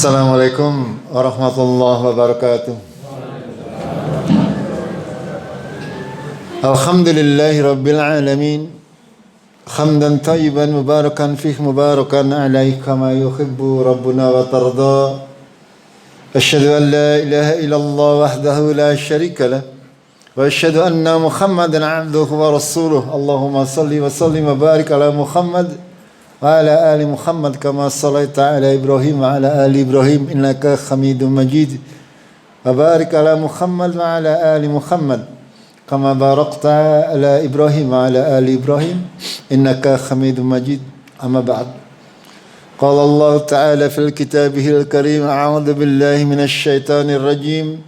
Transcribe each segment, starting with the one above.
Assalamualaikum warahmatullahi wabarakatuh. Alhamdulillahi rabbil alamin. Hamdan tayyiban mubarakan fih mubarakan alaih kama yuhibbu rabbuna wa tarda. Asyhadu an la ilaha illallah wahdahu la syarika lah. Wa asyhadu anna Muhammadan abduhu wa rasuluh. Allahumma salli wa sallim wa barik ala Muhammad wa ala ali Muhammad kama sallaita ala Ibrahim wa ala ali Ibrahim innaka Hamidum Majid. Wa barik ala Muhammad wa ala ali Muhammad kama barakta ala Ibrahim wa ala ali Ibrahim innaka Hamidum Majid. Amma ba'd. Qala Allah Ta'ala fil kitabihil karim, a'udzu billahi minasy syaithanir rajim.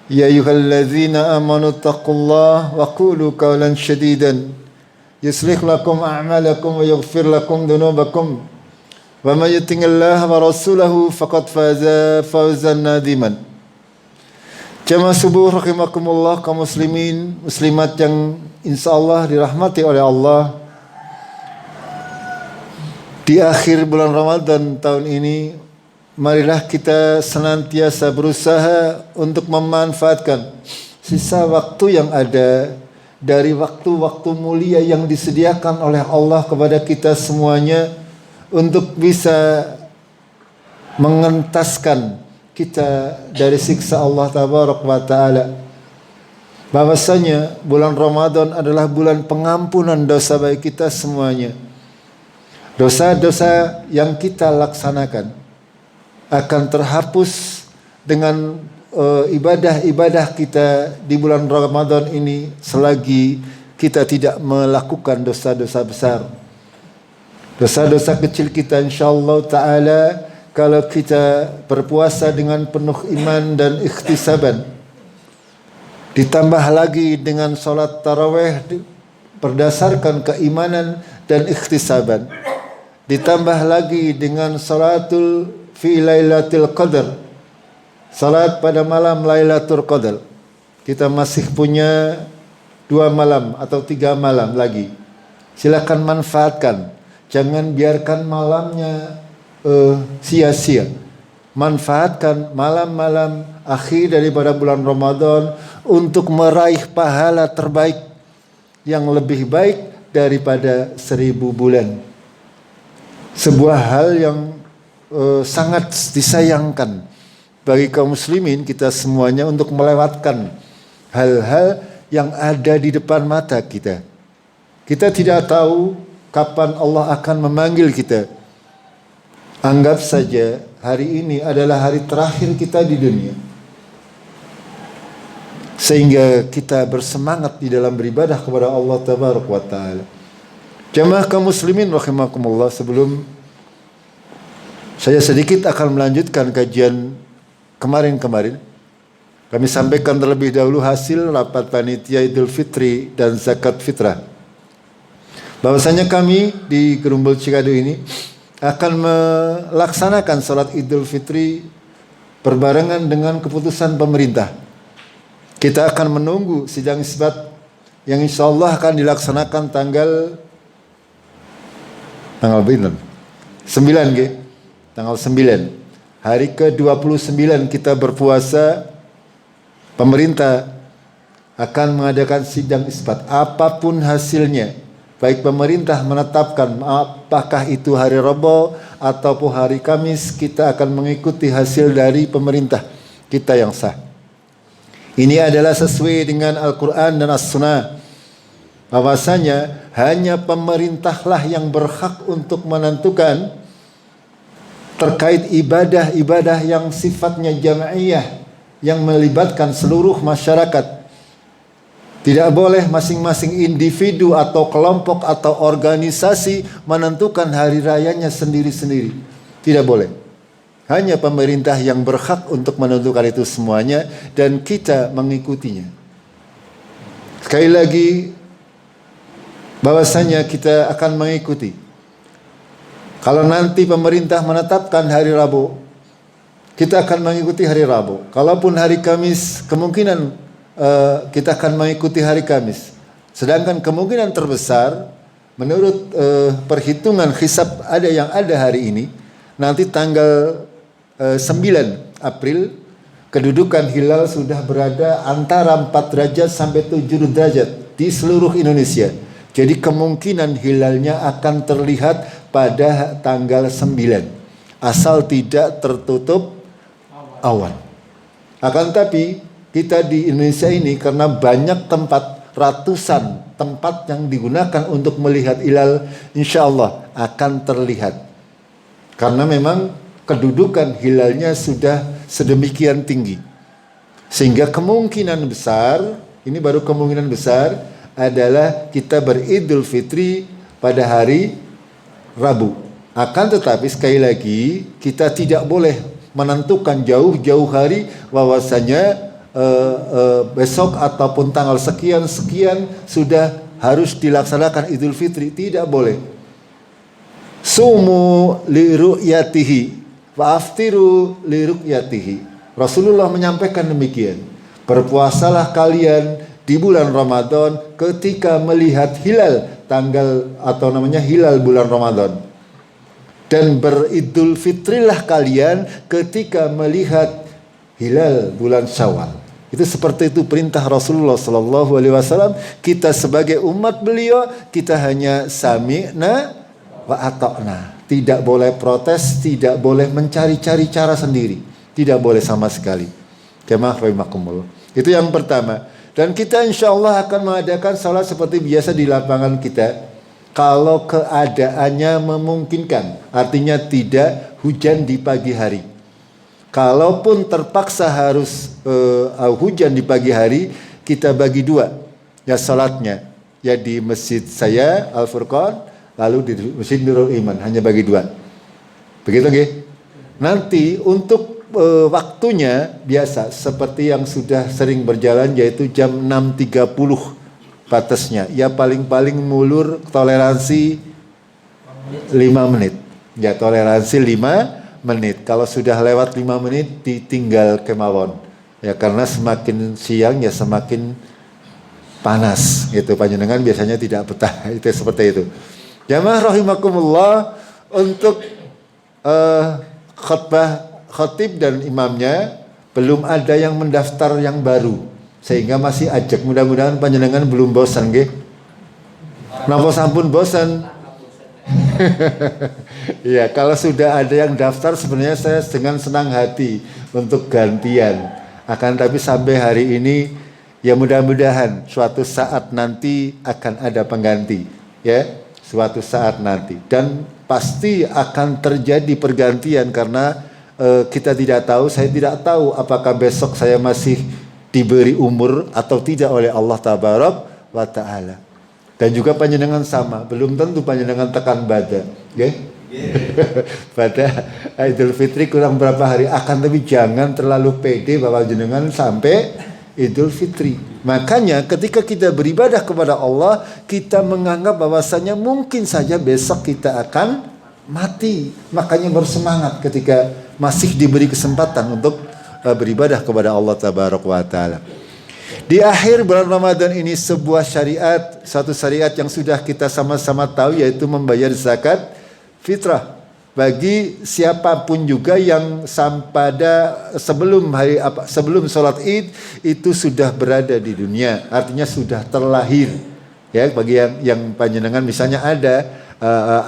Ya ayyuhalladzina amanu taqullaha wa qulu qawlan shadidan yuslih lakum a'malakum wa yaghfir lakum dhunubakum wa may yuti'illaha wa rasulahu faqad faza fawzan nadiman. Jamaah subuh rahimakumullah, kaum muslimin muslimat yang insyaallah dirahmati oleh Allah. Di akhir bulan Ramadan tahun ini, marilah kita senantiasa berusaha untuk memanfaatkan sisa waktu yang ada dari waktu-waktu mulia yang disediakan oleh Allah kepada kita semuanya untuk bisa mengentaskan kita dari siksa Allah tabaraka wa taala. Bahwasanya bulan Ramadan adalah bulan pengampunan dosa bagi kita semuanya. Dosa-dosa yang kita laksanakan akan terhapus dengan ibadah-ibadah kita di bulan Ramadan ini selagi kita tidak melakukan dosa-dosa besar. Dosa-dosa kecil kita insyaallah ta'ala kalau kita berpuasa dengan penuh iman dan ikhtisaban, ditambah lagi dengan salat tarawih berdasarkan keimanan dan ikhtisaban, ditambah lagi dengan salatul fi lailatul qadar, salat pada malam Lailatul Qadar. Kita masih punya 2 malam atau 3 malam lagi. Silakan manfaatkan. Jangan biarkan malamnya sia-sia. Manfaatkan malam-malam akhir daripada bulan Ramadan untuk meraih pahala terbaik yang lebih baik daripada 1000 bulan. Sebuah hal yang sangat disayangkan bagi kaum muslimin kita semuanya untuk melewatkan hal-hal yang ada di depan mata kita. Kita tidak tahu kapan Allah akan memanggil kita. Anggap saja hari ini adalah hari terakhir kita di dunia, sehingga kita bersemangat di dalam beribadah kepada Allah tabaraka wa taala. Jamaah kaum muslimin rahimakumullah, sebelum saya sedikit akan melanjutkan kajian kemarin, kami sampaikan terlebih dahulu hasil rapat panitia Idul Fitri dan Zakat Fitrah. Bahwasanya kami di Gerumbul Cikadu ini akan melaksanakan salat Idul Fitri berbarengan dengan keputusan pemerintah. Kita akan menunggu sidang isbat yang insyaallah akan dilaksanakan tanggal 9 tanggal 9. Hari ke-29 kita berpuasa, pemerintah akan mengadakan sidang isbat. Apapun hasilnya, baik pemerintah menetapkan apakah itu hari Rabu ataupun hari Kamis, kita akan mengikuti hasil dari pemerintah kita yang sah. Ini adalah sesuai dengan Al-Quran dan As-Sunnah. Bahwasanya hanya pemerintahlah yang berhak untuk menentukan terkait ibadah-ibadah yang sifatnya jam'iyah, yang melibatkan seluruh masyarakat. Tidak boleh masing-masing individu atau kelompok atau organisasi menentukan hari rayanya sendiri-sendiri. Tidak boleh. Hanya pemerintah yang berhak untuk menentukan itu semuanya dan kita mengikutinya. Sekali lagi, bahwasanya kita akan mengikuti. Kalau nanti pemerintah menetapkan hari Rabu, kita akan mengikuti hari Rabu. Kalaupun hari Kamis, kemungkinan kita akan mengikuti hari Kamis. Sedangkan kemungkinan terbesar menurut perhitungan hisab yang ada hari ini, nanti tanggal 9 April, kedudukan hilal sudah berada antara 4 derajat sampai 7 derajat di seluruh Indonesia. Jadi kemungkinan hilalnya akan terlihat pada tanggal 9, asal tidak tertutup awan. Akan tapi kita di Indonesia ini karena banyak tempat, ratusan tempat yang digunakan untuk melihat hilal, insya Allah akan terlihat. Karena memang kedudukan hilalnya sudah sedemikian tinggi. Sehingga kemungkinan besar, ini baru kemungkinan besar, adalah kita beridul fitri pada hari Rabu. Akan tetapi sekali lagi kita tidak boleh menentukan jauh-jauh hari bahwasanya besok ataupun tanggal sekian-sekian sudah harus dilaksanakan Idul Fitri. Tidak boleh. Sumu li ru'yatihi wa aftiru li ru'yatihi. Rasulullah menyampaikan demikian. Berpuasalah kalian di bulan Ramadan ketika melihat hilal tanggal atau namanya hilal bulan Ramadan. Dan beridul fitrilah kalian ketika melihat hilal bulan Syawal. Itu seperti itu perintah Rasulullah sallallahu alaihi wasallam. Kita sebagai umat beliau, kita hanya sami'na wa ata'na. Tidak boleh protes, tidak boleh mencari-cari cara sendiri. Tidak boleh sama sekali. Jamaah rahimakumullah. Itu yang pertama. Dan kita insya Allah akan mengadakan salat seperti biasa di lapangan kita. Kalau keadaannya memungkinkan. Artinya tidak hujan di pagi hari. Kalaupun terpaksa harus hujan di pagi hari, kita bagi dua ya salatnya. Ya di masjid saya Al-Furqan, lalu di masjid Nurul Iman, hanya bagi dua. Begitu nggih? Nanti untuk waktunya biasa seperti yang sudah sering berjalan, yaitu jam 6.30 batasnya. Ya paling-paling mulur toleransi 5 menit. Ya toleransi 5 menit. Kalau sudah lewat 5 menit ditinggal kemawon. Ya karena semakin siang ya semakin panas. Gitu panjenengan biasanya tidak betah. Itu seperti itu. Jamaah rahimakumullah, untuk khatib dan imamnya belum ada yang mendaftar yang baru. Sehingga masih ajak. Mudah-mudahan panjenengan belum bosan nggih. Napa sampun bosan? Ya, kalau sudah ada yang daftar sebenarnya saya dengan senang hati untuk gantian. Akan tapi sampai hari ini ya mudah-mudahan suatu saat nanti akan ada pengganti, ya, suatu saat nanti. Dan pasti akan terjadi pergantian karena kita tidak tahu, saya tidak tahu apakah besok saya masih diberi umur atau tidak oleh Allah Tabarak wa Ta'ala. Dan juga panjenengan sama, belum tentu panjenengan tekan bada, okay? Pada Idul Fitri kurang berapa hari, akan tapi jangan terlalu pede bahwa panjenengan sampai Idul Fitri. Makanya ketika kita beribadah kepada Allah, kita menganggap bahwasanya mungkin saja besok kita akan mati. Makanya bersemangat ketika masih diberi kesempatan untuk beribadah kepada Allah Tabaraka wa Ta'ala. Di akhir bulan Ramadan ini sebuah syariat, satu syariat yang sudah kita sama-sama tahu, yaitu membayar zakat fitrah bagi siapapun juga yang pada sebelum sholat Id itu sudah berada di dunia, artinya sudah terlahir. Ya, bagi yang panjenengan misalnya ada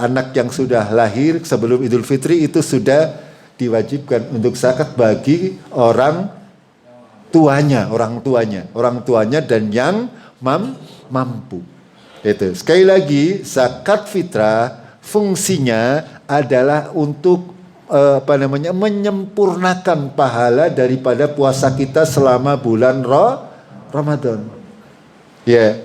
anak yang sudah lahir sebelum Idul Fitri, itu sudah diwajibkan untuk zakat bagi orang tuanya dan yang mampu. Itu. Sekali lagi, zakat fitrah fungsinya adalah untuk menyempurnakan pahala daripada puasa kita selama bulan Ramadan. Ya.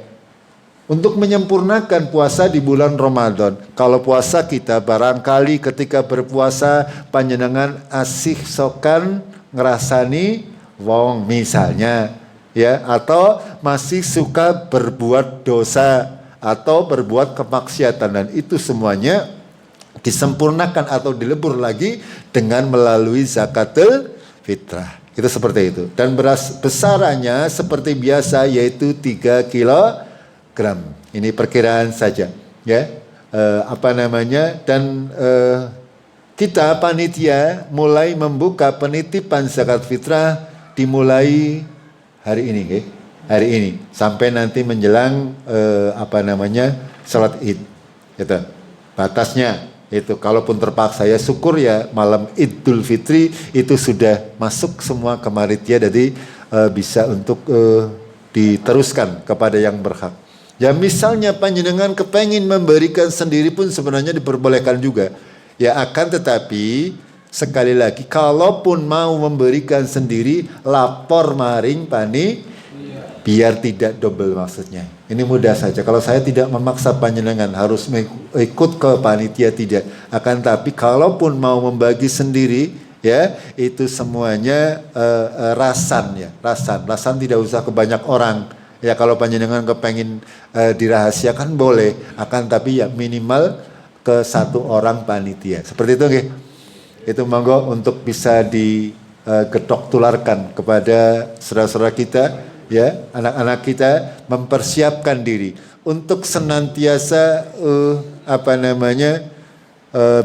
Untuk menyempurnakan puasa di bulan Ramadan. Kalau puasa kita barangkali ketika berpuasa panjenengan asih sokan ngerasani wong misalnya, ya, atau masih suka berbuat dosa atau berbuat kemaksiatan, dan itu semuanya disempurnakan atau dilebur lagi dengan melalui zakatul fitrah. Itu seperti itu. Dan besarannya seperti biasa, yaitu 3 kilogram. Ini perkiraan saja, ya. Dan kita panitia mulai membuka penitipan zakat fitrah dimulai hari ini, okay? Hari ini sampai nanti menjelang salat Id. Gitu. Batasnya itu kalaupun terpaksa ya syukur ya malam Idul Fitri itu sudah masuk semua ke panitia, jadi bisa untuk diteruskan kepada yang berhak. Ya misalnya panjenengan kepengin memberikan sendiri pun sebenarnya diperbolehkan juga. Ya akan tetapi sekali lagi kalaupun mau memberikan sendiri lapor maring pani biar tidak double maksudnya. Ini mudah saja. Kalau saya tidak memaksa panjenengan harus ikut ke panitia tidak. Akan tapi kalaupun mau membagi sendiri ya itu semuanya rasan ya. Rasan tidak usah ke banyak orang. Ya kalau panjenengan kepengin dirahasiakan boleh. Akan tapi ya minimal ke satu orang panitia. Seperti itu nggih. Itu monggo untuk bisa digetok tularkan kepada saudara-saudara kita, ya, anak-anak kita mempersiapkan diri untuk senantiasa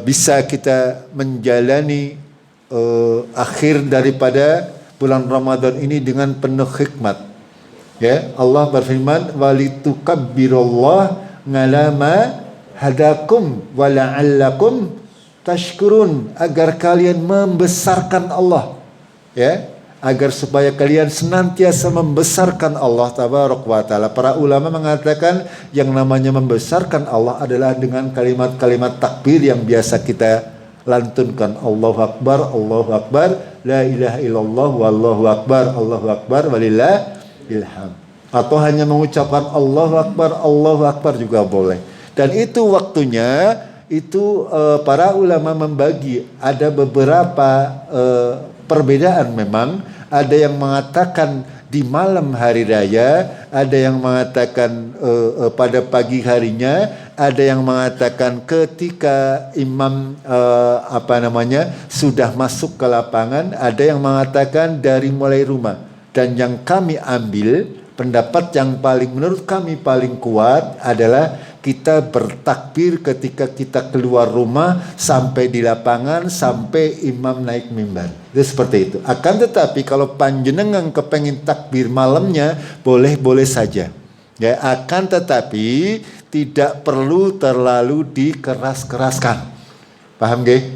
bisa kita menjalani akhir daripada bulan Ramadan ini dengan penuh hikmat. Ya, Allah berfirman walitukabbirullaha ngalama hadakum wa la'allakum tashkurun, agar kalian membesarkan Allah, ya, agar supaya kalian senantiasa membesarkan Allah tabaraka wa taala. Para ulama mengatakan yang namanya membesarkan Allah adalah dengan kalimat-kalimat takbir yang biasa kita lantunkan, Allahu akbar, la ilaha illallah, wallahu akbar walillahil hamd. Atau hanya mengucapkan Allahu akbar juga boleh. Dan itu waktunya itu para ulama membagi, ada beberapa perbedaan memang. Ada yang mengatakan di malam hari raya, ada yang mengatakan pada pagi harinya, ada yang mengatakan ketika imam sudah masuk ke lapangan, ada yang mengatakan dari mulai rumah. Dan yang kami ambil, pendapat yang menurut kami paling kuat adalah kita bertakbir ketika kita keluar rumah sampai di lapangan, sampai imam naik mimbar. Itu seperti itu. Akan tetapi kalau panjenengan kepengen takbir malamnya, boleh-boleh saja. Ya, akan tetapi tidak perlu terlalu dikeras-keraskan. Paham gak?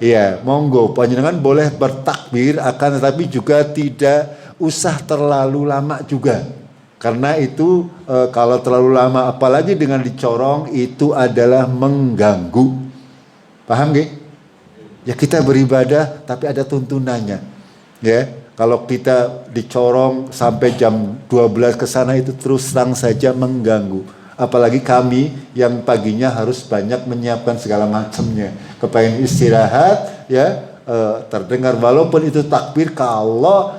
Iya, monggo. Panjenengan boleh bertakbir, akan tetapi juga tidak usah terlalu lama juga. Karena itu kalau terlalu lama apalagi dengan dicorong itu adalah mengganggu. Paham gak? Ya kita beribadah tapi ada tuntunannya. Ya, kalau kita dicorong sampai jam 12 ke sana itu terus terang saja mengganggu. Apalagi kami yang paginya harus banyak menyiapkan segala macamnya. Kepengen istirahat ya. Terdengar walaupun itu takbir kalau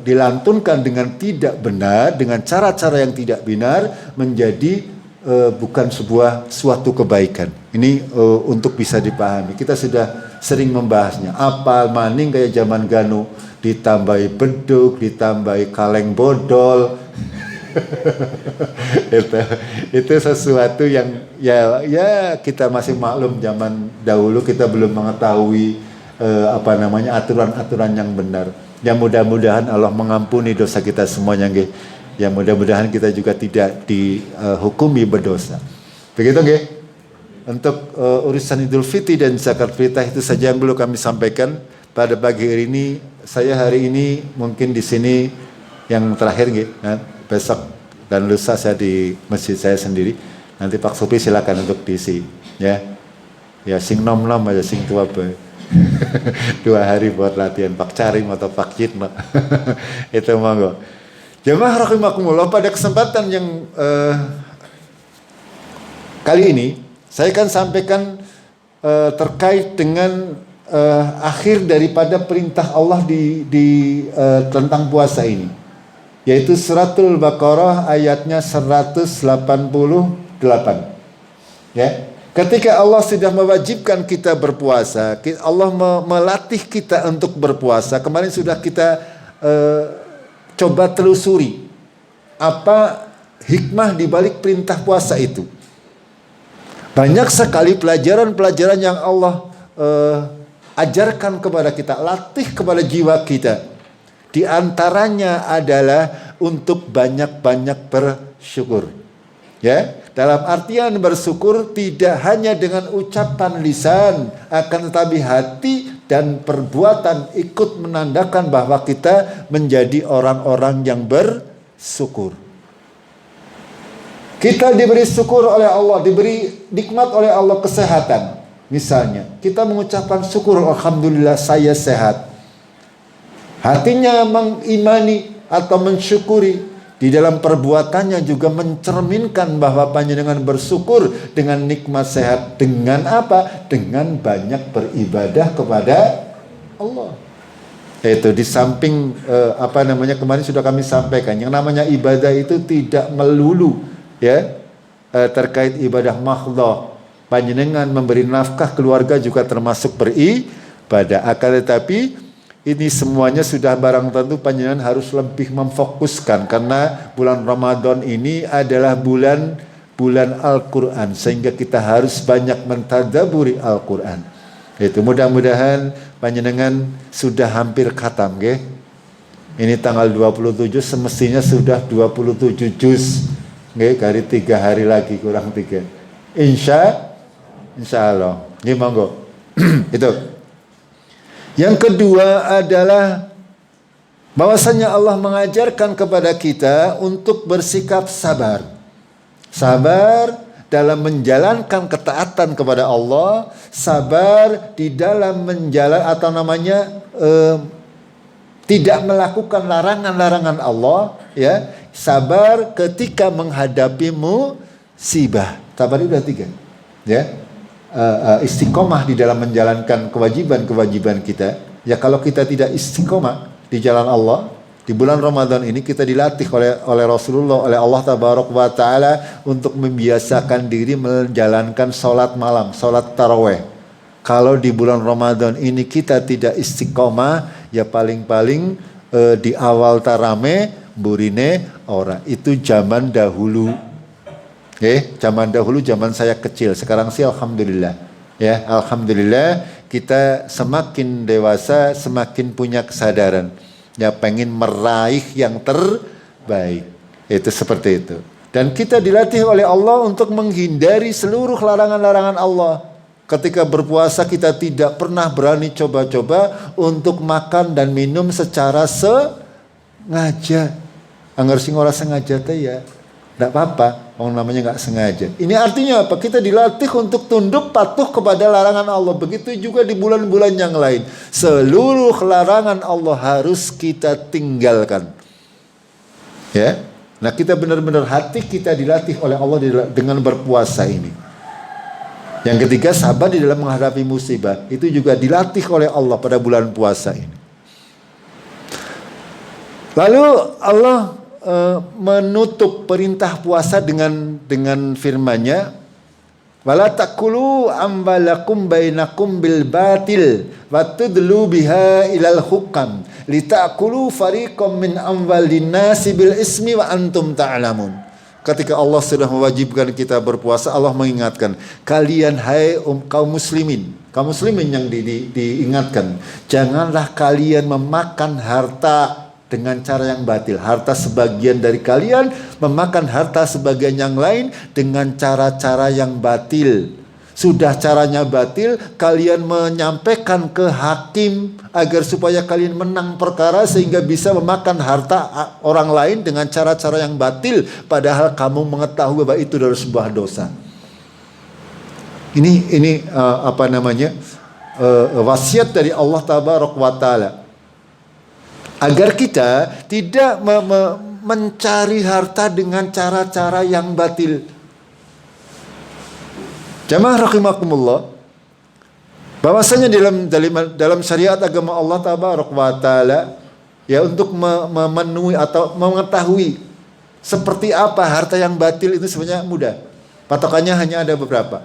dilantunkan dengan tidak benar, dengan cara-cara yang tidak benar, menjadi bukan suatu kebaikan. Ini untuk bisa dipahami. Kita sudah sering membahasnya. Apal maning kayak zaman Ganu, ditambahi beduk, ditambahi kaleng bodol. itu sesuatu yang ya kita masih maklum, zaman dahulu kita belum mengetahui aturan-aturan yang benar. Ya mudah-mudahan Allah mengampuni dosa kita semuanya nggih. Ya mudah-mudahan kita juga tidak dihukumi berdosa. Begitu nggih. Untuk urusan Idul Fitri dan zakat fitrah itu saja yang perlu kami sampaikan pada pagi hari ini. Saya hari ini mungkin di sini yang terakhir nggih. Nah, besok dan lusa saya di masjid saya sendiri. Nanti Pak Supi silakan untuk diisi ya. Ya sing nom-nom aja sing tua be. 2 hari buat latihan Pak Carim atau Pak Citno. Itu monggo. Jemaah rahimakumullah, pada kesempatan yang kali ini saya akan sampaikan terkait dengan akhir daripada perintah Allah tentang puasa ini, yaitu Suratul Baqarah ayatnya 188. Ya. Ketika Allah sudah mewajibkan kita berpuasa, Allah melatih kita untuk berpuasa. Kemarin sudah kita coba telusuri apa hikmah di balik perintah puasa itu. Banyak sekali pelajaran-pelajaran yang Allah ajarkan kepada kita, latih kepada jiwa kita. Di antaranya adalah untuk banyak-banyak bersyukur. Ya, dalam artian bersyukur tidak hanya dengan ucapan lisan, akan tetapi hati dan perbuatan ikut menandakan bahwa kita menjadi orang-orang yang bersyukur. Kita diberi syukur oleh Allah, diberi nikmat oleh Allah kesehatan. Misalnya, kita mengucapkan syukur, alhamdulillah saya sehat. Hatinya mengimani atau mensyukuri, di dalam perbuatannya juga mencerminkan bahwa panjenengan bersyukur dengan nikmat sehat. Dengan apa? Dengan banyak beribadah kepada Allah. Itu di samping kemarin sudah kami sampaikan, yang namanya ibadah itu tidak melulu ya terkait ibadah makhdoh. Panjenengan memberi nafkah keluarga juga termasuk beribadah. Akan tetapi ini semuanya sudah barang tentu panjenengan harus lebih memfokuskan, karena bulan Ramadan ini adalah bulan Al-Quran, sehingga kita harus banyak mentadaburi Al-Quran. Itu mudah-mudahan panjenengan sudah hampir khatam, nggih. Ini tanggal 27, semestinya sudah 27 juz. Nggih, dari 3 hari lagi kurang 3. Insya Allah. Nggih, monggo. Itu. Yang kedua adalah bahwasanya Allah mengajarkan kepada kita untuk bersikap sabar. Sabar dalam menjalankan ketaatan kepada Allah, sabar di dalam tidak melakukan larangan-larangan Allah, ya. Sabar ketika menghadapi musibah. Sabar itu udah 3, ya. Istiqomah di dalam menjalankan kewajiban-kewajiban kita. Ya, kalau kita tidak istiqomah di jalan Allah, di bulan Ramadan ini kita dilatih oleh Rasulullah, oleh Allah Tabaraka wa Ta'ala untuk membiasakan diri menjalankan sholat malam, sholat taraweh. Kalau di bulan Ramadan ini kita tidak istiqomah, ya paling-paling di awal tarame burine ora. Itu zaman dahulu. Zaman dahulu, zaman saya kecil. Sekarang sih alhamdulillah. Ya, alhamdulillah kita semakin dewasa, semakin punya kesadaran. Ya, pengen meraih yang terbaik. Itu seperti itu. Dan kita dilatih oleh Allah untuk menghindari seluruh larangan-larangan Allah. Ketika berpuasa kita tidak pernah berani coba-coba untuk makan dan minum secara sengaja. Angger sing ora sengaja teh ya tidak apa-apa, orang namanya nggak sengaja. Ini artinya apa? Kita dilatih untuk tunduk patuh kepada larangan Allah. Begitu juga di bulan-bulan yang lain. Seluruh larangan Allah harus kita tinggalkan. Ya, nah kita benar-benar hati kita dilatih oleh Allah dengan berpuasa ini. Yang ketiga, sabar di dalam menghadapi musibah. Itu juga dilatih oleh Allah pada bulan puasa ini. Lalu Allah menutup perintah puasa dengan firman-Nya, wala taqulu ambalakum bainakum bil batil wa tudlu biha ilal hukam litaqulu fariqam min amwalin nasi bil ismi wa antum ta'lamun. Ketika Allah sudah mewajibkan kita berpuasa, Allah mengingatkan, kalian hai kaum muslimin yang diingatkan, janganlah kalian memakan harta dengan cara yang batil. Harta sebagian dari kalian memakan harta sebagian yang lain dengan cara-cara yang batil. Sudah caranya batil, kalian menyampaikan ke hakim agar supaya kalian menang perkara sehingga bisa memakan harta orang lain dengan cara-cara yang batil, padahal kamu mengetahui bahwa itu adalah sebuah dosa. Ini wasiat dari Allah Tabaraka wa Ta'ala, agar kita tidak mencari harta dengan cara-cara yang batil. Jamaah rahimakumullah, bahwasanya dalam syariat agama Allah Tabaraka wa Ta'ala, ya, untuk memenuhi atau mengetahui seperti apa harta yang batil itu sebenarnya mudah. Patokannya hanya ada beberapa.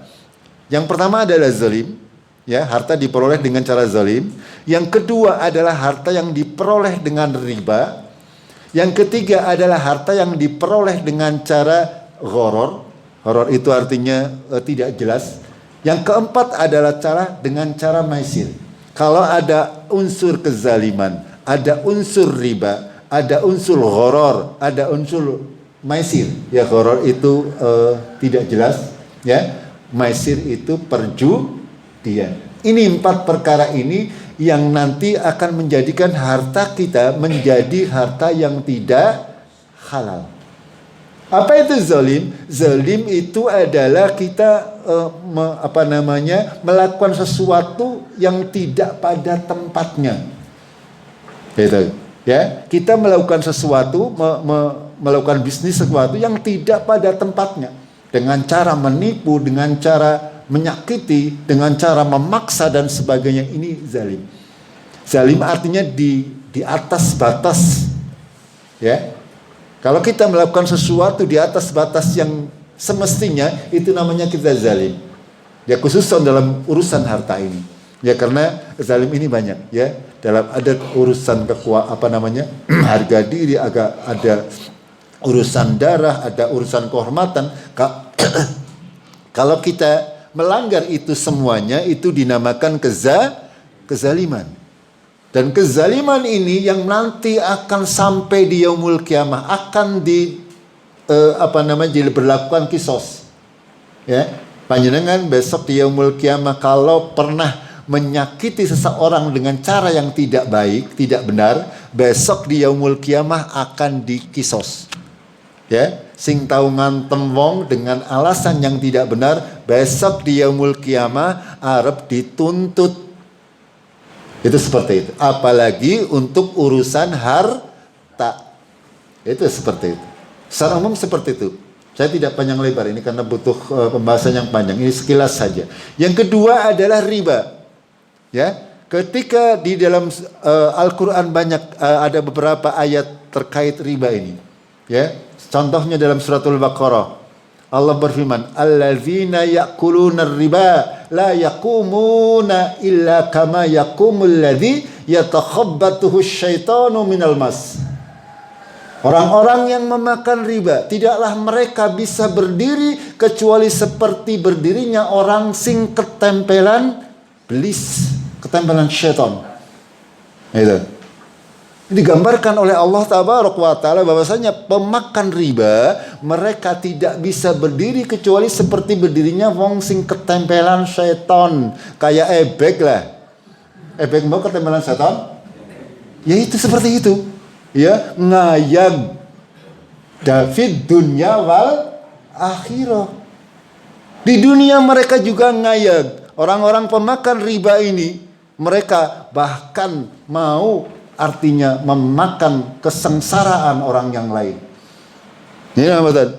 Yang pertama adalah zalim. Ya, harta diperoleh dengan cara zalim. Yang kedua adalah harta yang diperoleh dengan riba. Yang ketiga adalah harta yang diperoleh dengan cara gharar. Gharar itu artinya tidak jelas. Yang keempat adalah dengan cara maisir. Kalau ada unsur kezaliman, ada unsur riba, ada unsur gharar, ada unsur maisir. Ya, gharar itu tidak jelas, ya. Maisir itu perjudian. Ini 4 perkara ini yang nanti akan menjadikan harta kita menjadi harta yang tidak halal. Apa itu zalim? Zalim itu adalah kita melakukan sesuatu yang tidak pada tempatnya. Gitu. Ya, kita melakukan sesuatu, melakukan bisnis sesuatu yang tidak pada tempatnya, dengan cara menipu, dengan cara menyakiti, dengan cara memaksa dan sebagainya. Ini zalim. Zalim artinya di atas batas. Ya. Kalau kita melakukan sesuatu di atas batas yang semestinya, itu namanya kita zalim. Ya, khususnya dalam urusan harta ini. Ya, karena zalim ini banyak, ya. Dalam ada urusan harga diri, ada urusan darah, ada urusan kehormatan. Kalau kita melanggar itu semuanya, itu dinamakan kezaliman. Dan kezaliman ini yang nanti akan sampai di yaumul kiamah, akan diberlakukan kisos. Ya, panjenengan besok di yaumul kiamah kalau pernah menyakiti seseorang dengan cara yang tidak baik, tidak benar, besok di yaumul kiamah akan dikisos. Ya, sing tahu ngantem wong dengan alasan yang tidak benar, besok di yaumul kiamah arep dituntut. Itu seperti itu. Apalagi untuk urusan harta. Itu seperti itu. Secara umum seperti itu. Saya tidak panjang lebar ini karena butuh pembahasan yang panjang. Ini sekilas saja. Yang kedua adalah riba. Ya, ketika di dalam Al-Quran banyak ada beberapa ayat terkait riba ini. Ya, contohnya dalam suratul Baqarah. Allah berfirman, alladzina ya'kuluna riba la yaqumuna illa kama yaqumul ladzi yatakhabbathu syaitanu minal mas. Orang-orang yang memakan riba, tidaklah mereka bisa berdiri kecuali seperti berdirinya orang sing ketempelan belis, ketempelan syaitan. Itu. Digambarkan oleh Allah Tabaraka wa Ta'ala bahwasanya pemakan riba mereka tidak bisa berdiri kecuali seperti berdirinya wong sing ketempelan setan, kayak ebek lah. Ebek mau ketempelan setan? Ya itu seperti itu. Ya, ngayag David dunya wal akhirah. Di dunia mereka juga ngayag. Orang-orang pemakan riba ini mereka bahkan mau artinya memakan kesengsaraan orang yang lain. Ini betul.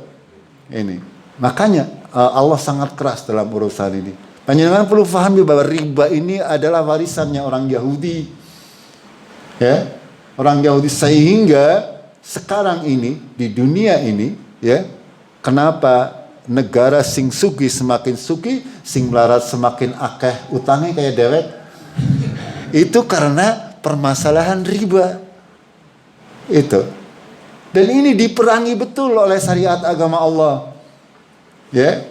Ini. Makanya Allah sangat keras dalam urusan ini. Panjenengan perlu pahami bahwa riba ini adalah warisannya orang Yahudi. Ya, orang Yahudi, sehingga sekarang ini di dunia ini, ya, kenapa negara sing sugih semakin sugih, sing melarat semakin akeh utangnya kayak dewek? Itu karena permasalahan riba itu. Dan ini diperangi betul oleh syariat agama Allah. Ya.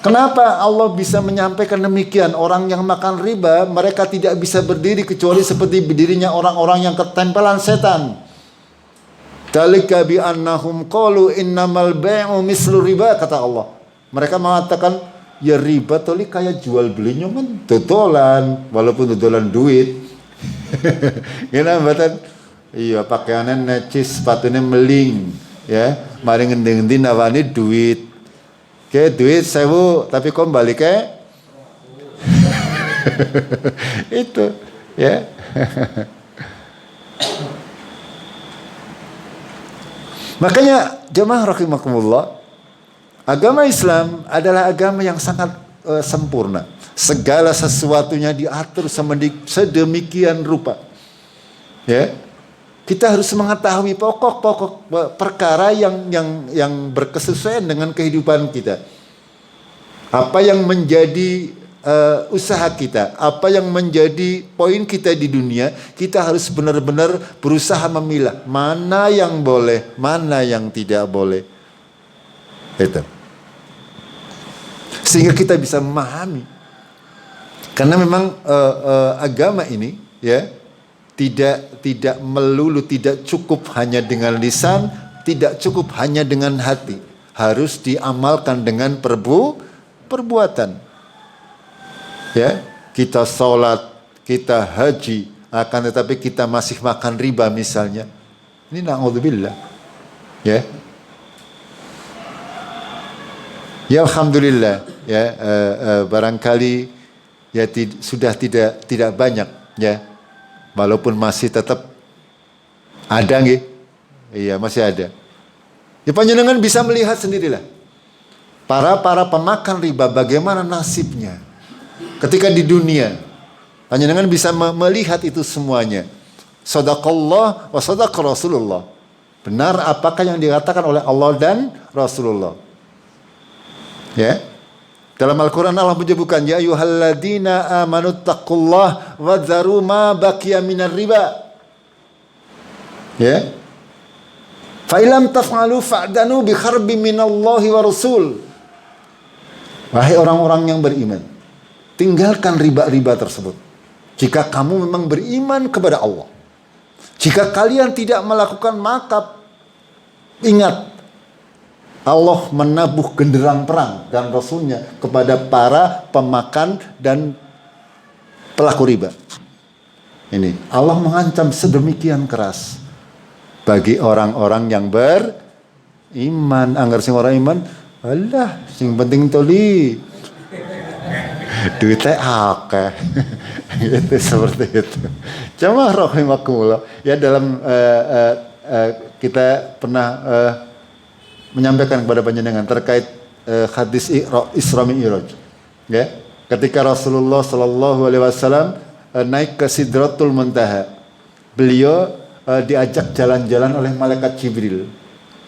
Kenapa Allah bisa menyampaikan demikian? Orang yang makan riba mereka tidak bisa berdiri kecuali seperti berdirinya orang-orang yang ketempelan setan. Dzalika bi annahum qalu innamal bai'u mislu riba, kata Allah. Mereka mengatakan ya riba toli kayak jual belinya men dodolan, walaupun dodolan duit. Gimana mbatan? Iya, pakaiannya necis, sepatunya meling, ya. Mari ngendi-ngendi nawani duit. Oke, duit 1000, tapi kok balik itu, ya. Makanya jemaah rahimakumullah, agama Islam adalah agama yang sangat sempurna. Segala sesuatunya diatur sedemikian rupa. Ya. Kita harus mengetahui pokok-pokok perkara yang berkesesuaian dengan kehidupan kita. Apa yang menjadi usaha kita, apa yang menjadi poin kita di dunia, kita harus benar-benar berusaha memilah mana yang boleh, mana yang tidak boleh. Itu. Sehingga kita bisa memahami. Karena memang agama ini ya tidak melulu, tidak cukup hanya dengan lisan, tidak cukup hanya dengan hati. Harus diamalkan dengan perbuatan. Ya, kita sholat, kita haji, akan tetapi kita masih makan riba misalnya. Ini na'udzubillah. Ya. Ya alhamdulillah ya barangkali ya sudah tidak banyak ya, walaupun masih tetap ada nggih. Iya masih ada. Ya panjenengan bisa melihat sendirilah para pemakan riba bagaimana nasibnya ketika di dunia. Panjenengan bisa melihat itu semuanya. Shadaqallah wa shadaqa Rasulullah. Benar apakah yang dikatakan oleh Allah dan Rasulullah. Ya. Dalam Al-Quran Allah menyebutkan ya ayyuhalladzina amanu taqullah wa dharu ma baqiya minar riba. Ya. Fa illam taf'alu fa'danu bi harbin minallahi wa rasul. Wahai orang-orang yang beriman, tinggalkan riba-riba tersebut. Jika kamu memang beriman kepada Allah. Jika kalian tidak melakukan maka ingat Allah menabuh genderang perang dan Rasulnya kepada para pemakan dan pelaku riba. Ini Allah mengancam sedemikian keras bagi orang-orang yang beriman. Anggar sing orang iman, alah sing penting toli duitnya akeh. Itu seperti itu. Cuma rahimakumullah ya dalam kita pernah menyampaikan kepada panjenengan terkait hadis Isra Mi'raj. Ya, ketika Rasulullah Shallallahu Alaihi Wasallam naik ke Sidratul Muntaha, beliau diajak jalan-jalan oleh malaikat Jibril,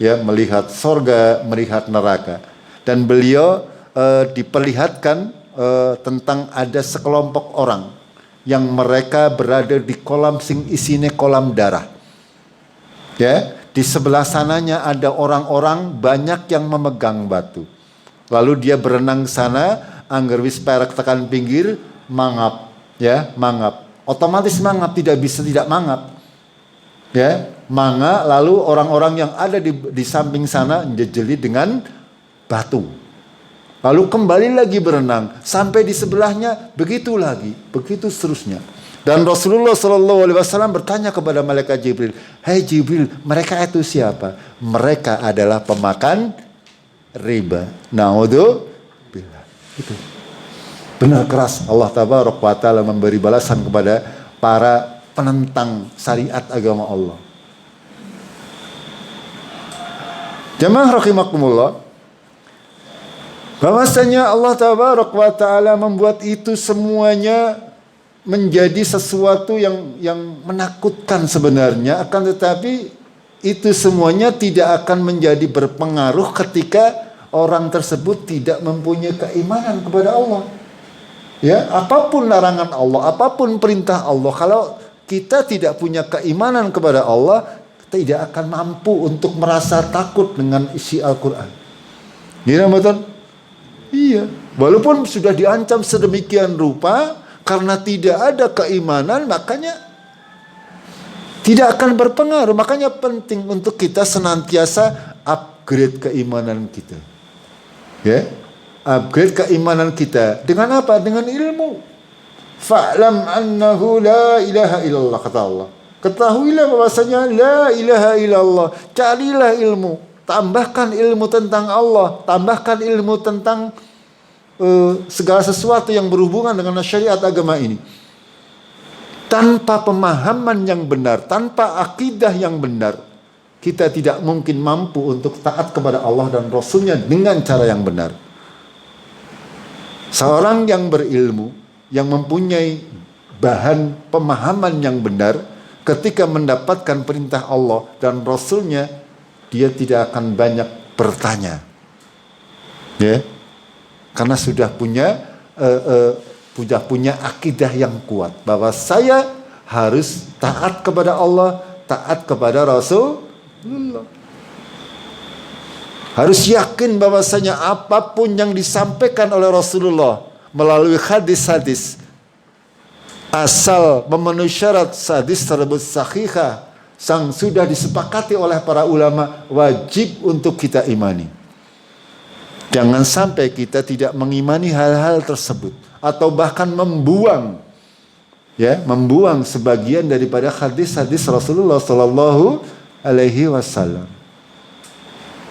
ya melihat sorga, melihat neraka, dan beliau diperlihatkan tentang ada sekelompok orang yang mereka berada di kolam sing isine kolam darah. Ya. Di sebelah sananya ada orang-orang banyak yang memegang batu. Lalu dia berenang ke sana, angger wis perak tekan pinggir, mangap, ya, mangap. Otomatis mangap, tidak bisa tidak mangap. Ya, manga lalu orang-orang yang ada di samping sana jejeli dengan batu. Lalu kembali lagi berenang sampai di sebelahnya, begitu lagi, begitu seterusnya. Dan Rasulullah Shallallahu Alaihi Wasallam bertanya kepada malaikat Jibril, "Hai Jibril, mereka itu siapa?" Mereka adalah pemakan riba. Naudzubillah. Itu benar keras Allah Tabaraka wa Taala memberi balasan kepada para penentang syariat agama Allah. Jamaah rahimakumullah, bahwasanya Allah Tabaraka wa Taala membuat itu semuanya menjadi sesuatu yang menakutkan sebenarnya, akan tetapi itu semuanya tidak akan menjadi berpengaruh ketika orang tersebut tidak mempunyai keimanan kepada Allah. Ya, apapun larangan Allah, apapun perintah Allah, kalau kita tidak punya keimanan kepada Allah, tidak akan mampu untuk merasa takut dengan isi Al-Quran. Gimana betul? Iya, walaupun sudah diancam sedemikian rupa, karena tidak ada keimanan, makanya tidak akan berpengaruh. Makanya penting untuk kita senantiasa upgrade keimanan kita. Ya, upgrade keimanan kita dengan apa? Dengan ilmu. Fa'lam annahu la ilaha illallah, kata Allah. Ketahuilah bahwasanya la ilaha illallah. Carilah ilmu, tambahkan ilmu tentang Allah, tambahkan ilmu tentang segala sesuatu yang berhubungan dengan syariat agama ini. Tanpa pemahaman yang benar, tanpa akidah yang benar, kita tidak mungkin mampu untuk taat kepada Allah dan Rasulnya dengan cara yang benar. Seorang yang berilmu, yang mempunyai bahan pemahaman yang benar, ketika mendapatkan perintah Allah dan Rasulnya, dia tidak akan banyak bertanya. Ya. Karena sudah punya akidah yang kuat bahwa saya harus taat kepada Allah, taat kepada Rasulullah. Harus yakin bahwasanya apapun yang disampaikan oleh Rasulullah melalui hadis-hadis, asal memenuhi syarat hadis tersebut sahihah, sang sudah disepakati oleh para ulama, wajib untuk kita imani. Jangan sampai kita tidak mengimani hal-hal tersebut atau bahkan membuang sebagian daripada hadis-hadis Rasulullah Sallallahu Alaihi Wasallam.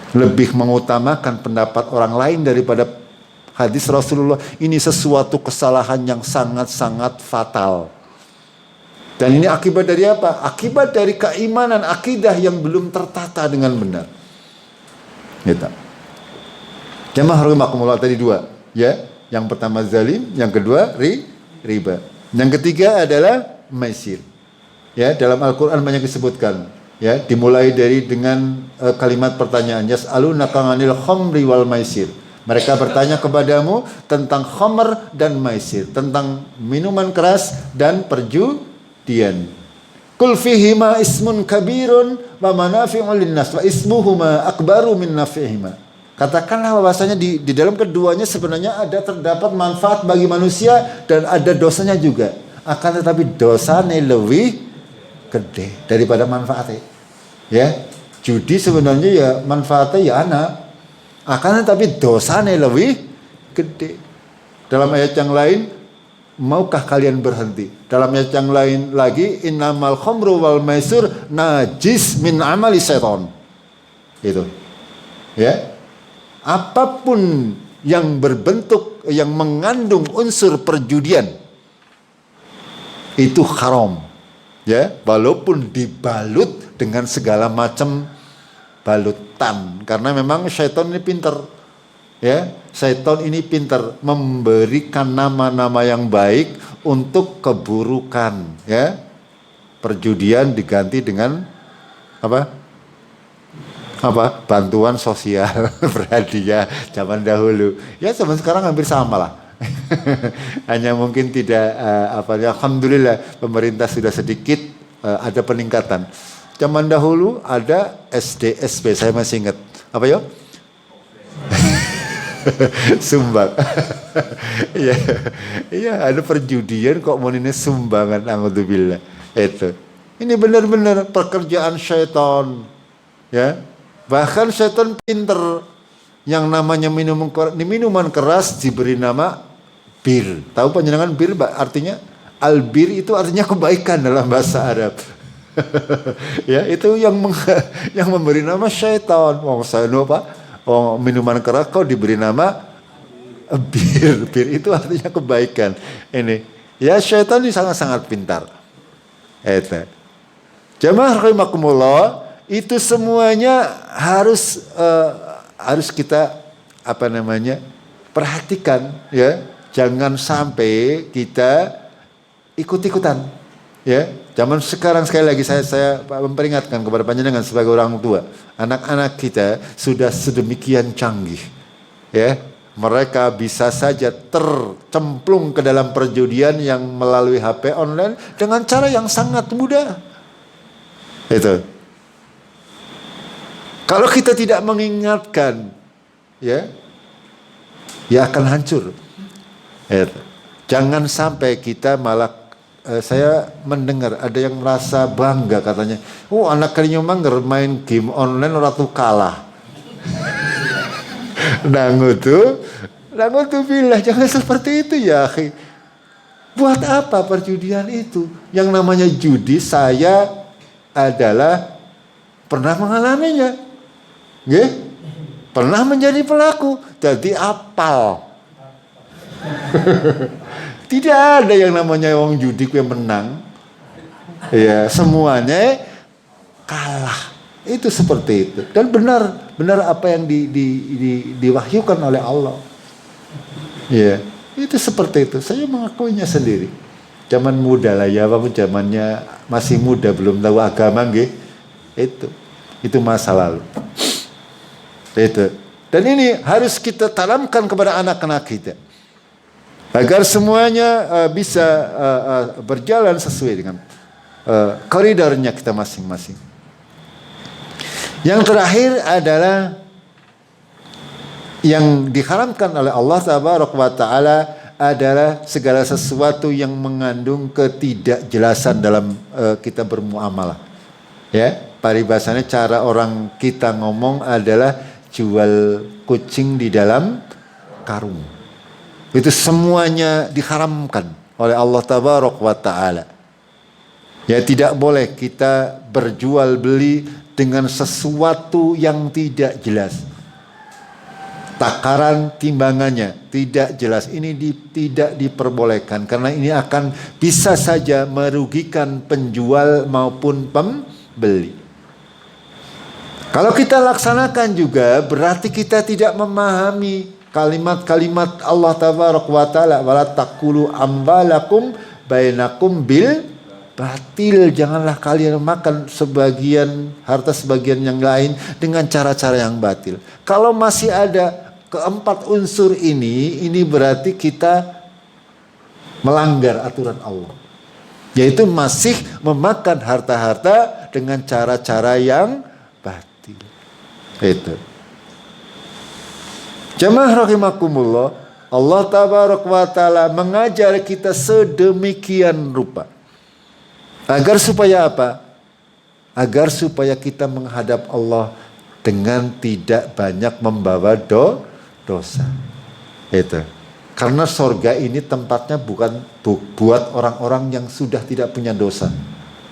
Lebih mengutamakan pendapat orang lain daripada hadis Rasulullah. Ini sesuatu kesalahan yang sangat-sangat fatal. Dan ini akibat dari apa? Akibat dari keimanan, akidah yang belum tertata dengan benar. Gitu. Jamaah rahimakumullah, tadi dua, ya. Yang pertama zalim, yang kedua riba. Yang ketiga adalah maisir. Ya, dalam Al-Qur'an banyak disebutkan. Ya, dimulai dari dengan kalimat pertanyaan, yas'alunaka 'anil khamri wal maisir. Mereka bertanya kepadamu tentang khamr dan maisir, tentang minuman keras dan perjudian. Qul fihima ismun kabirun wa manafi'u linnas wa ismuhuma akbaru min naf'ihima. Katakanlah bahwasanya di dalam keduanya sebenarnya terdapat manfaat bagi manusia dan ada dosanya juga. Akan tetapi dosanya lebih gede daripada manfaatnya. Ya, judi sebenarnya ya manfaatnya ya anak. Akan tetapi dosanya lebih gede. Dalam ayat yang lain, maukah kalian berhenti? Dalam ayat yang lain lagi, innamal khamru wal maisur najis min amali syaitan. Itu. Ya. Apapun yang berbentuk, yang mengandung unsur perjudian, itu haram. Ya, walaupun dibalut dengan segala macam balutan, karena memang syaitan ini pintar. Ya, syaitan ini pintar memberikan nama-nama yang baik untuk keburukan. Ya, perjudian diganti dengan apa? Bantuan sosial berhadiah zaman dahulu. Ya, zaman sekarang hampir sama lah. Hanya mungkin tidak alhamdulillah pemerintah sudah sedikit ada peningkatan. Zaman dahulu ada SDSP, saya masih ingat. Apa ya? Sumbang. Iya. Iya, ada perjudian kok mau ini sumbangan, alhamdulillah. Itu. Ini benar-benar pekerjaan syaitan. Ya. Bahkan syaitan pinter. Yang namanya minuman keras diberi nama bir. Tahu panjenengan bir artinya? Albir itu artinya kebaikan dalam bahasa Arab. Ya, itu yang memberi nama syaitan. Minuman keras kau diberi nama bir. Bir itu artinya kebaikan. Ini. Ya, syaitan ini sangat-sangat pintar. Itu. Jamaah rahimakumullah, itu semuanya harus kita perhatikan, ya. Jangan sampai kita ikut-ikutan, ya. Zaman sekarang sekali lagi saya memperingatkan kepada panjenengan sebagai orang tua, anak-anak kita sudah sedemikian canggih, ya. Mereka bisa saja tercemplung ke dalam perjudian yang melalui HP online dengan cara yang sangat mudah. Itu. Kalau kita tidak mengingatkan, ya akan hancur. Jangan sampai kita malah, saya mendengar ada yang merasa bangga katanya, anak kalinya mangger main game online ratu kalah. Nangutu bilah, jangan seperti itu ya akhi. Buat apa perjudian itu? Yang namanya judi, saya adalah pernah mengalaminya. Pernah menjadi pelaku, jadi apal. Tidak ada yang namanya wong judi yang menang. Ya, semuanya kalah. Itu seperti itu. Dan benar apa yang diwahyukan oleh Allah. Ya, itu seperti itu. Saya mengakuinya sendiri. Zaman muda lah ya, walaupun zamannya masih muda, belum tahu agama itu masa lalu. Itu. Dan ini harus kita tanamkan kepada anak-anak kita agar semuanya bisa berjalan sesuai dengan koridornya kita masing-masing. Yang terakhir adalah Yang diharamkan oleh Allah Tabaraka wa Ta'ala adalah segala sesuatu yang mengandung ketidakjelasan dalam kita bermuamalah. Ya, paribasanya cara orang kita ngomong adalah jual kucing di dalam karung. Itu semuanya diharamkan oleh Allah Tabaraka wa Ta'ala. Ya, tidak boleh kita berjual beli dengan sesuatu yang tidak jelas. Takaran timbangannya tidak jelas, ini tidak diperbolehkan karena ini akan bisa saja merugikan penjual maupun pembeli. Kalau kita laksanakan juga berarti kita tidak memahami kalimat-kalimat Allah Tabaraka wa Ta'ala, wala taqulu amwalakum bainakum bil batil. Janganlah kalian makan sebagian harta sebagian yang lain dengan cara-cara yang batil. Kalau masih ada keempat unsur ini berarti kita melanggar aturan Allah. Yaitu masih memakan harta-harta dengan cara-cara yang batil. Itu. Jamaah rahimakumullah, Allah Tabaraka wa Ta'ala mengajar kita sedemikian rupa. Agar supaya apa? Agar supaya kita menghadap Allah dengan tidak banyak membawa dosa. Itu. Karena sorga ini tempatnya bukan buat orang-orang yang sudah tidak punya dosa.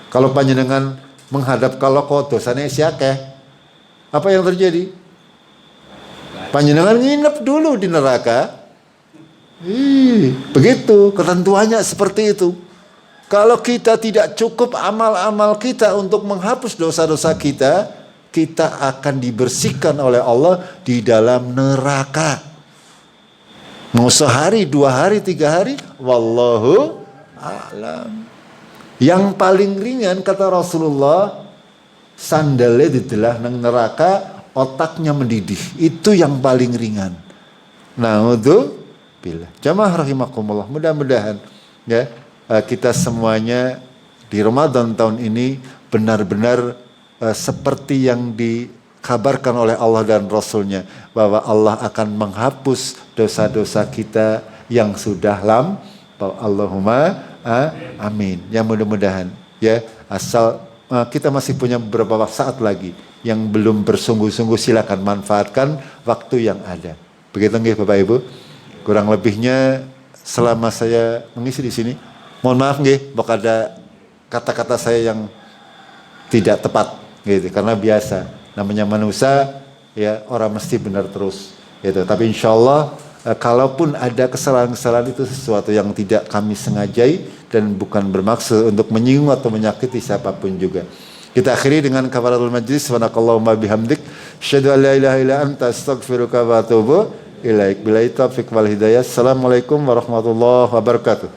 Kalau panjenengan menghadap kalau kau dosanya siakeh, apa yang terjadi? Panjenengan nginep dulu di neraka. Begitu, ketentuannya seperti itu. Kalau kita tidak cukup amal-amal kita untuk menghapus dosa-dosa kita, kita akan dibersihkan oleh Allah di dalam neraka. Mau sehari, 2 hari, 3 hari, wallahu a'lam. Yang paling ringan kata Rasulullah, sandalnya ditelah nang neraka, otaknya mendidih. Itu yang paling ringan. Naudzubillah. Jamaah rahimakumullah, mudah-mudahan ya kita semuanya di Ramadan tahun ini benar-benar seperti yang dikabarkan oleh Allah dan Rasulnya, bahwa Allah akan menghapus dosa-dosa kita yang sudah lampau. Allahumma amin. Ya mudah-mudahan ya, asal kita masih punya beberapa saat lagi. Yang belum bersungguh-sungguh silakan manfaatkan waktu yang ada. Begitu nggih Bapak Ibu. Kurang lebihnya selama saya mengisi di sini, mohon maaf nggih, bok ada kata-kata saya yang tidak tepat gitu, karena biasa namanya manusia ya, orang mesti benar terus gitu. Tapi insya Allah kalaupun ada kesalahan-kesalahan itu sesuatu yang tidak kami sengajai dan bukan bermaksud untuk menyinggung atau menyakiti siapapun juga. Kita akhiri dengan kafaratul majlis. Subhanakallahumma bihamdik, asyhadu an la ilaha illa anta, astaghfiruka wa atubu ilaik. Billahi taufiq wal hidayah. Assalamualaikum warahmatullahi wabarakatuh.